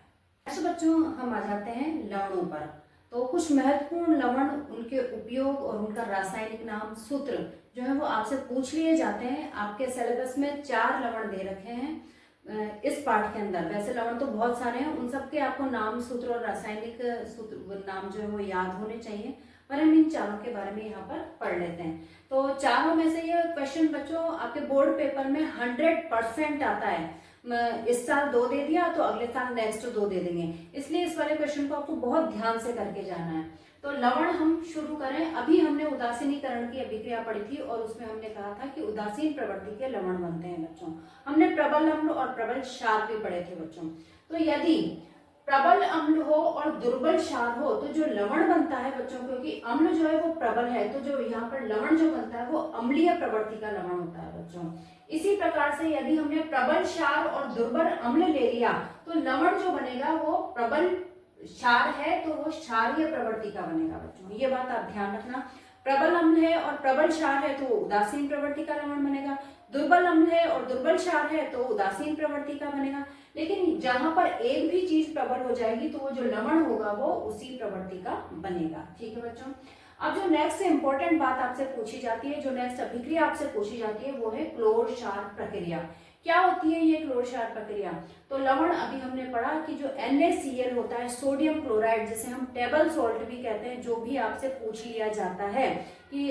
ऐसे बच्चों हम आ जाते हैं लवणों पर। तो कुछ महत्वपूर्ण लवण, उनके उपयोग और उनका रासायनिक नाम, सूत्र जो है वो आपसे पूछ लिए जाते हैं। आपके सिलेबस में 4 लवण दे रखे हैं इस पाठ के अंदर। वैसे लवण तो बहुत सारे हैं, उन सबके आपको नाम, सूत्र और रासायनिक सूत्र नाम जो है वो याद होने चाहिए, पर हम इन चारों के बारे में यहाँ पर पढ़ लेते हैं। तो चारों में से ये क्वेश्चन बच्चों आपके बोर्ड पेपर में 100% आता है। इस साल 2 दे दिया तो अगले साल नेक्स्ट 2 दे देंगे, इसलिए इस वाले क्वेश्चन को आपको बहुत ध्यान से करके जाना है। तो लवण हम शुरू करें। अभी हमने उदासीनीकरण की अभिक्रिया पढ़ी थी और उसमें हमने कहा था कि उदासीन प्रवृत्ति के लवण बनते हैं बच्चों। हमने प्रबल अम्ल और प्रबल क्षार भी पढ़े थे बच्चों। तो यदि प्रबल अम्ल हो और दुर्बल क्षार हो तो जो लवण बनता है बच्चों, क्योंकि अम्ल जो है वो प्रबल है, तो जो यहाँ पर लवण जो बनता है वो अम्लीय प्रवृत्ति का लवण होता है बच्चों। इसी प्रकार से यदि हमने प्रबल क्षार और दुर्बल अम्ल ले लिया तो लवण जो बनेगा वो प्रबल क्षार है तो वो क्षारीय प्रवृत्ति का बनेगा बच्चों। ये बात आप ध्यान रखना। प्रबल अम्ल है और प्रबल क्षार है तो उदासीन प्रवृत्ति का लवण बनेगा, दुर्बल अम्ल है और दुर्बल क्षार है तो उदासीन प्रवृत्ति का बनेगा। लेकिन जहां पर एक भी चीज प्रबल हो जाएगी तो वो जो लवण होगा वो उसी प्रवृत्ति का बनेगा। ठीक है बच्चों, अब जो नेक्स्ट इंपॉर्टेंट बात आपसे पूछी जाती है, जो नेक्स्ट अभिक्रिया आपसे पूछी जाती है वो है क्लोर क्षार प्रक्रिया। क्या होती है ये क्लोर क्षार प्रक्रिया? तो लवण अभी हमने पढ़ा कि जो NaCl होता है, सोडियम क्लोराइड, जिसे हम टेबल सॉल्ट भी कहते हैं, जो भी आपसे पूछ लिया जाता है कि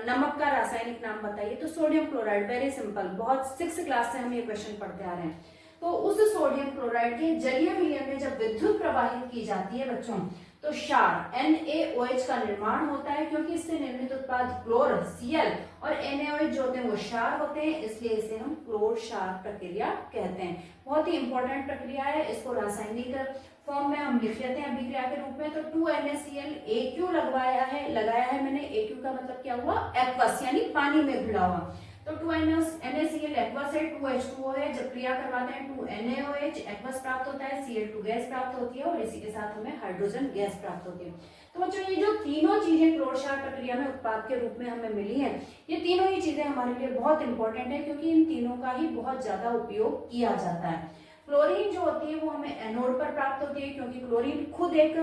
नमक का रासायनिक नाम बताइए, तो सोडियम क्लोराइड, वेरी सिंपल, बहुत 6th क्लास से हम ये क्वेश्चन पढ़ते आ रहे हैं। तो उस सोडियम क्लोराइड के जलीय विलयन में जब विद्युत प्रवाहित की जाती है बच्चों, तो क्षार NaOH का निर्माण होता है, क्योंकि इससे निर्मित उत्पाद क्लोर Cl और NaOH जो होते हैं वो क्षार होते हैं, इसलिए इसे हम क्लोर क्षार प्रक्रिया कहते हैं। बहुत ही इंपॉर्टेंट प्रक्रिया है, इसको रासायनिक फॉर्म में हम लिख लेते हैं अभिक्रिया के रूप में। तो 2NaCl AQ लगाया है मैंने। AQ का मतलब क्या हुआ? एक्वस, यानी पानी में भिड़ा हुआ। तो 2NaCl एक्वस है, 2H2O है, जब क्रिया करवाते हैं 2NaOH एक्वस प्राप्त होता है, Cl2 गैस प्राप्त होती है और इसी के साथ हमें हाइड्रोजन गैस प्राप्त होती है। तो बच्चों ये जो तीनों चीजें क्लोर क्षार प्रक्रिया में उत्पाद के रूप में हमें मिली हैं, ये तीनों ही चीजें हमारे लिए बहुत इंपॉर्टेंट है, क्योंकि इन तीनों का ही बहुत ज्यादा उपयोग किया जाता है। क्लोरीन जो होती है वो हमें एनोड पर प्राप्त होती है, क्योंकि क्लोरीन खुद एक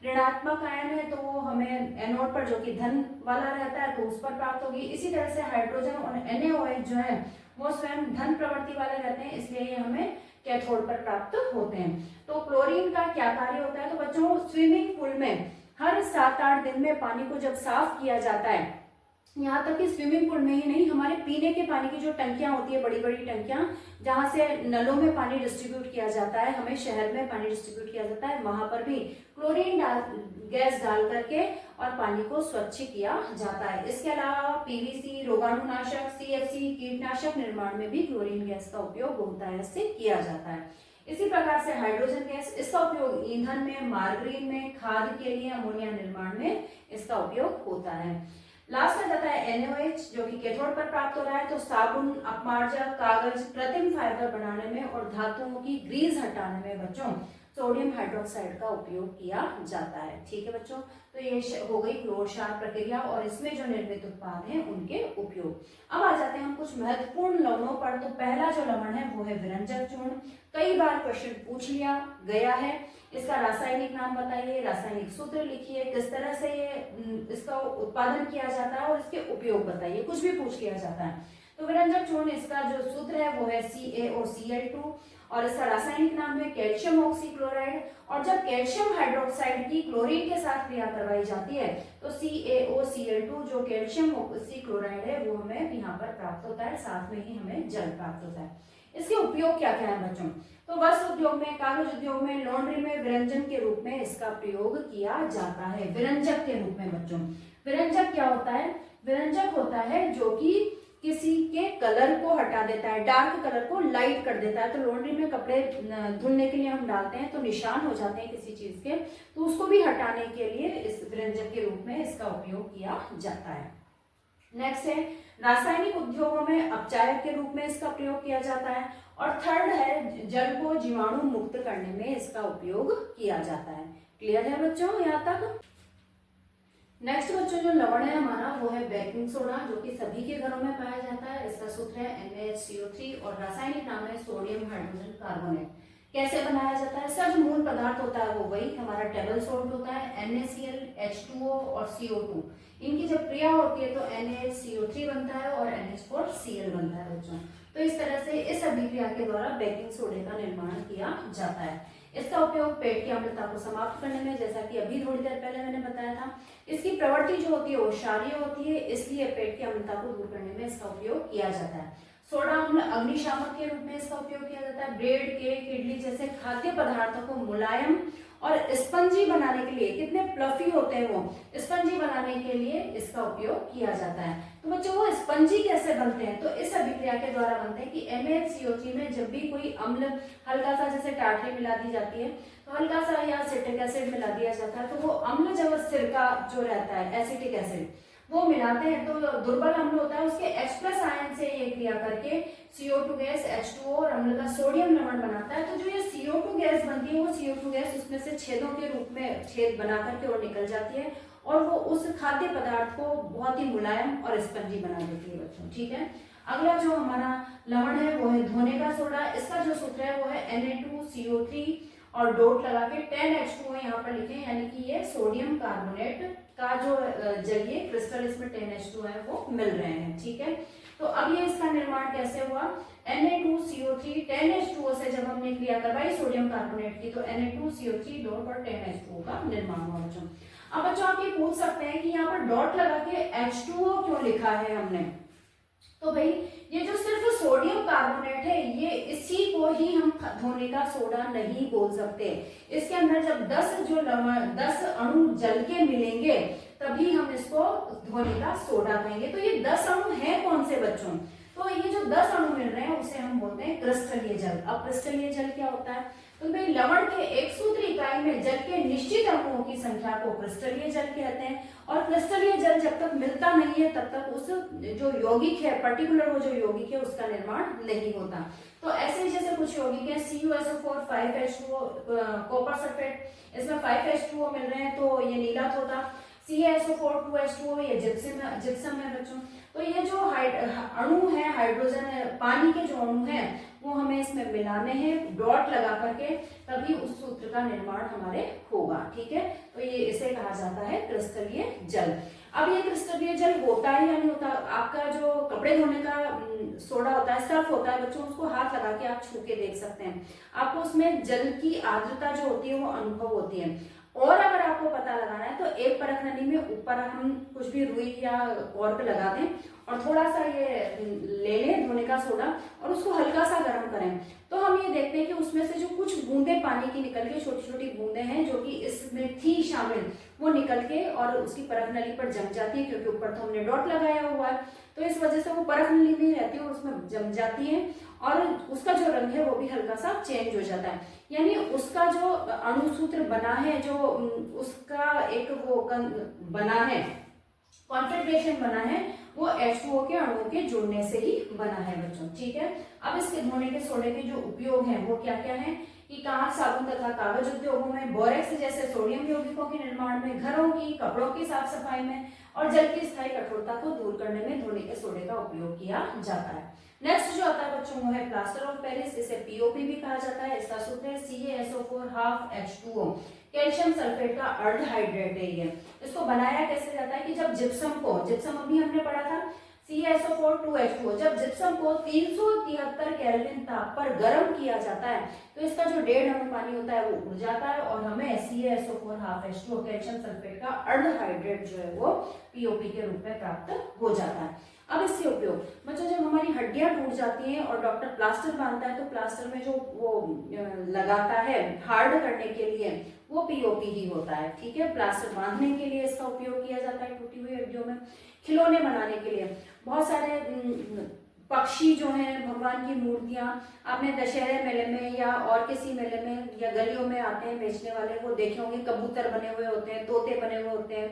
ऋणात्मक आयन है, तो वो हमें एनोड पर, जो कि धन वाला रहता है, तो उस पर प्राप्त होगी। इसी तरह से हाइड्रोजन और NaOH जो है वो स्वयं धन प्रवृत्ति वाले रहते हैं, इसलिए ये हमें कैथोड पर प्राप्त होते हैं। तो क्लोरीन का क्या कार्य होता है? तो बच्चों स्विमिंग पूल में हर 7-8 दिन में पानी को जब साफ किया जाता है, यहाँ तक कि स्विमिंग पूल में ही नहीं, हमारे पीने के पानी की जो टंकियां होती है, बड़ी बड़ी टंकियां, जहां से नलों में पानी डिस्ट्रीब्यूट किया जाता है, हमें शहर में पानी डिस्ट्रीब्यूट किया जाता है, वहां पर भी क्लोरीन गैस डाल करके और पानी को स्वच्छ किया जाता है। इसके अलावा PVC, रोगाणुनाशक, CFC, कीटनाशक निर्माण में भी क्लोरीन गैस का उपयोग होता है, इससे किया जाता है। इसी प्रकार से हाइड्रोजन गैस, इसका उपयोग ईंधन में, मार्गरीन में, खाद के लिए, अमोनिया निर्माण में इसका उपयोग होता है। लास्ट में जाता है NaOH, जो कि कैथोड पर प्राप्त हो रहा है। तो साबुन, अपमार्जक, कागज, कृत्रिम फाइबर बनाने में और धातुओं की ग्रीस हटाने में बच्चों सोडियम हाइड्रोक्साइड का उपयोग किया जाता है। ठीक है बच्चों, तो ये हो गई क्लोर क्षार प्रक्रिया और इसमें जो निर्मित उत्पाद हैं उनके उपयोग। अब आ जाते हैं हम कुछ महत्वपूर्ण लवणों पर। तो पहला जो लवण है वो है विरंजक चूर्ण। कई बार क्वेश्चन पूछ लिया गया है, इसका रासायनिक नाम बताइए, रासायनिक सूत्र लिखिए, किस तरह से इसका उत्पादन किया जाता है और इसके उपयोग बताइए, कुछ भी पूछ लिया जाता है। तो विरंजक चूर्ण, इसका जो सूत्र है वो है CaOCl2 और इसका रासायनिक नाम है कैल्शियम ऑक्सीक्लोराइड। और जब कैल्शियम हाइड्रोक्साइड की क्लोरीन के साथ क्रिया करवाई जाती है तो CaOCl2 जो कैल्शियम ऑक्सीक्लोराइड है वो हमें यहाँ पर प्राप्त होता है, साथ में ही हमें जल प्राप्त होता है। इसके उपयोग क्या क्या है बच्चों? तो वस्त्र उद्योग में, कागज उद्योग में, लॉन्ड्री में विरंजन के रूप में इसका प्रयोग किया जाता है। विरंजक के रूप में बच्चों, विरंजक क्या होता है? विरंजक होता है जो कि किसी के कलर को हटा देता है, डार्क कलर को लाइट कर देता है। तो लॉन्ड्री में कपड़े धुलने के लिए हम डालते हैं तो निशान हो जाते हैं किसी चीज के, तो उसको भी हटाने के लिए इस विरंजक के रूप में इसका उपयोग किया जाता है। नेक्स्ट है रासायनिक उद्योगों में अपचायक के रूप में इसका प्रयोग किया जाता है। और थर्ड है जल को जीवाणु मुक्त करने में इसका उपयोग किया जाता है। क्लियर है बच्चों यहाँ तक? नेक्स्ट बच्चों जो लवण है हमारा वो है बेकिंग सोडा, जो कि सभी के घरों में पाया जाता है। इसका सूत्र है NaHCO3 और रासायनिक नाम है सोडियम हाइड्रोजन कार्बोनेट। कैसे बनाया जाता है? इसका जो मूल पदार्थ होता है वो वही हमारा टेबल सॉल्ट होता है, NaCl, H2O और CO2। इनकी जब क्रिया होती है तो NaHCO3 बनता है और NH4Cl बनता है बच्चों। तो इस तरह से इस अभिक्रिया के द्वारा बेकिंग सोडे का निर्माण किया जाता है। इसका उपयोग पेट की अम्लता को समाप्त करने में, जैसा कि अभी थोड़ी देर पहले मैंने बताया था, इसकी प्रवृत्ति जो होती है वो क्षारीय होती है, इसलिए पेट की अम्लता को दूर करने में इसका उपयोग किया जाता है। सोडा अम्ल अग्निशामक के रूप में इसका उपयोग किया जाता है। ब्रेड, केक, इडली जैसे खाद्य पदार्थों को मुलायम और स्पंजी बनाने के लिए, कितने फ्लफी होते हैं वो, स्पंजी बनाने के लिए इसका उपयोग किया जाता है। तो बच्चों वो स्पंजी कैसे बनते हैं? तो इस अभिक्रिया के द्वारा बनते हैं कि MaHCO3 में जब भी कोई अम्ल हल्का सा, जैसे टाटरी मिला दी जाती है तो हल्का सा, या सिट्रिक एसिड मिला दिया जाता है, तो वो अम्ल जब सिरका जो रहता है, एसिटिक एसिड, वो मिलाते हैं तो दुर्बल अम्ल होता है, उसके H+ आयन से ये क्रिया करके CO2 गैस, H2O और अम्ल का सोडियम लवण बनाता है। तो जो ये CO2 गैस बनती है वो CO2 गैस उसमें से छेदों के रूप में छेद बना करके और निकल जाती है और वो उस खाद्य पदार्थ को बहुत ही मुलायम और स्पंजी बना देती है बच्चों। ठीक है, अगला जो हमारा लवण है वो है धोने का सोडा। इसका जो सूत्र है वो है Na2CO3 और डॉट लगा के 10H2O यहाँ पर लिखे, यानी कि ये सोडियम कार्बोनेट का जो जलीय क्रिस्टल इसमें 10H2O है वो मिल रहे हैं। ठीक है, तो अब ये इसका निर्माण कैसे हुआ, Na2CO3 10H2O से जब हमने क्रिया करवाई सोडियम कार्बोनेट की तो Na2CO3 डॉट और 10H2O का निर्माण हुआ बच्चों। अब बच्चों आप ये पूछ सकते हैं कि यहाँ पर डॉट लगा के H2O क्यों लिखा है हमने, तो भाई ये जो सिर्फ सोडियम कार्बोनेट है ये इसी को ही हम धोने का सोडा नहीं बोल सकते। इसके अंदर जब 10 अणु जल के मिलेंगे तभी हम इसको धोने का सोडा कहेंगे। तो ये 10 अणु हैं कौन से बच्चों, तो ये जो 10 अणु मिल रहे हैं उसे हम बोलते हैं क्रिस्टलीय जल। अब क्रिस्टलीय जल क्या होता है, तो भाई लवण के एक सूत्र इकाई में जल के निश्चित अणुओं की संख्या को क्रिस्टलीय जल कहते हैं। और क्रिस्टलीय जल जब तक मिलता नहीं है तब तक उस जो यौगिक है पर्टिकुलर वो जो यौगिक है उसका निर्माण नहीं होता। तो ऐसे जैसे कुछ यौगिक है CuSO4 5H2O कॉपर सल्फेट, इसमें 5H2O मिल रहे हैं तो ये नीला होता, CaSO4 2H2O ये जिप्सम है बच्चों। तो ये जो अणु है हाइड्रोजन है पानी के जो अणु हैं वो हमें इसमें मिलाने हैं डॉट लगा करके, तभी उस सूत्र का निर्माण हमारे होगा। ठीक है, तो ये इसे कहा जाता है क्रिस्टलीय जल। अब ये क्रिस्टलीय जल होता है या नहीं होता, आपका जो कपड़े धोने का सोडा होता है सर्फ होता है बच्चों, उसको हाथ लगा के आप छू के देख सकते हैं, आपको उसमें जल की आर्द्रता जो होती है वो अनुभव होती है। और अगर आपको पता लगाना है तो एक परख नली में ऊपर हम कुछ भी रुई या कॉर्क लगा दें और थोड़ा सा ये ले लें धोने का सोडा और उसको हल्का सा गर्म करें, तो हम ये देखते हैं कि उसमें से जो कुछ बूंदें पानी की निकल के छोटी छोटी बूंदें हैं जो कि इसमें थी शामिल, वो निकल के और उसकी परख नली पर जम जाती है, क्योंकि ऊपर तो हमने डॉट लगाया हुआ है तो इस वजह से वो परख नली में रहती है और उसमें जम जाती है और उसका जो रंग है वो भी हल्का सा चेंज हो जाता है। यानी उसका जो अणुसूत्र बना है, जो उसका एक वो बना है कॉन्फिगरेशन बना है, वो H2O के अणुओं के जुड़ने से ही बना है बच्चों। ठीक है, अब इसके धोने के सोडे के जो उपयोग हैं वो क्या क्या है कि कांच साबुन तथा कागज उद्योगों में, बोरेक्स जैसे सोडियम यौगिकों के निर्माण में, घरों की कपड़ों की साफ सफाई में और जल की स्थायी कठोरता को दूर करने में धोने के सोडे का उपयोग किया जाता है। नेक्स्ट जो आता है बच्चों वो है प्लास्टर ऑफ पेरिस, इसे पीओपी भी कहा जाता है। इसका सूत्र है CaSO4 half H2O, calcium sulphate का अर्ध हाइड्रेट है ये। इसको बनाया कैसे जाता है कि जब जिप्सम अभी हमने पढ़ा था CaSO4 2H2O, जब जिप्सम को 373 केल्विन ताप पर गर्म किया जाता है तो इसका जो 1.5 अणु पानी होता है वो उड़ जाता है और हमें CaSO4 half H2O calcium sulphate का अर्ध हाइड्रेट जो है वो पीओपी के रूप में प्राप्त हो जाता है। अब इससे उपयोग बच्चों, जब हमारी हड्डियां टूट जाती हैं और डॉक्टर प्लास्टर बांधता है तो प्लास्टर में जो वो लगाता है हार्ड करने के लिए वो पीओपी ही होता है। ठीक है, प्लास्टर बांधने के लिए इसका उपयोग किया जाता है टूटी हुई हड्डियों में, खिलौने बनाने के लिए, बहुत सारे पक्षी जो हैं भगवान की मूर्तियां आपने दशहरे मेले में या और किसी मेले में या गलियों में आते हैं बेचने वाले, वो देखे होंगे कबूतर बने हुए होते हैं, तोते बने हुए होते हैं,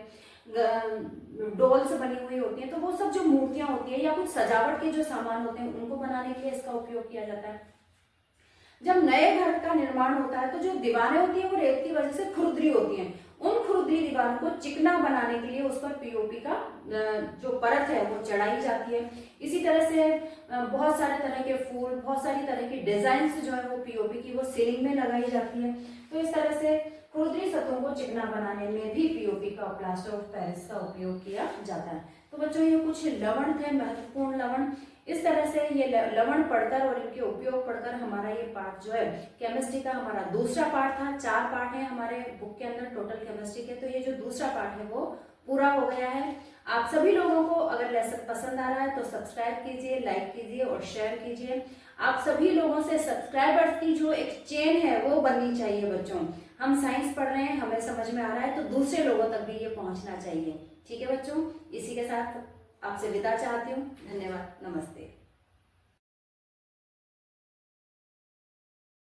डॉल्स बनी हुई होती हैं, तो वो सब जो मूर्तियां होती है या कुछ सजावट के जो सामान होते हैं उनको बनाने के लिए इसका उपयोग किया जाता है। जब नए घर का निर्माण होता है तो जो दीवारें होती है वो रेत की वजह से खुरदरी होती हैं, उन खुरदरी दीवारों को चिकना बनाने के लिए उस पर पीओपी का जो परत है वो चढ़ाई जाती है। इसी तरह से बहुत सारे तरह के फूल, बहुत सारी तरह की डिजाइन जो है वो पीओपी की वो सीलिंग में लगाई जाती है। तो इस तरह से खुरदरी सतहों को चिकना बनाने में भी पीओपी का प्लास्टर ऑफ पेरिस का उपयोग किया जाता है। तो बच्चों ये कुछ लवण थे, महत्वपूर्ण लवण। इस तरह से ये लवण पढ़कर और इनके उपयोग पढ़कर हमारा ये पार्ट जो है केमिस्ट्री का हमारा दूसरा पार्ट था। 4 पार्ट है हमारे बुक के अंदर टोटल केमिस्ट्री के, तो ये जो दूसरा पार्ट है वो पूरा हो गया है। आप सभी लोगों को अगर लेसन पसंद आ रहा है तो सब्सक्राइब कीजिए, लाइक कीजिए और शेयर कीजिए। आप सभी लोगों से सब्सक्राइबर्स की जो एक चेन है वो बननी चाहिए बच्चों। हम साइंस पढ़ रहे हैं, हमें समझ में आ रहा है, तो दूसरे लोगों तक भी ये पहुंचना चाहिए। ठीक है बच्चों, इसी के साथ आपसे विदा चाहती हूँ। धन्यवाद, नमस्ते।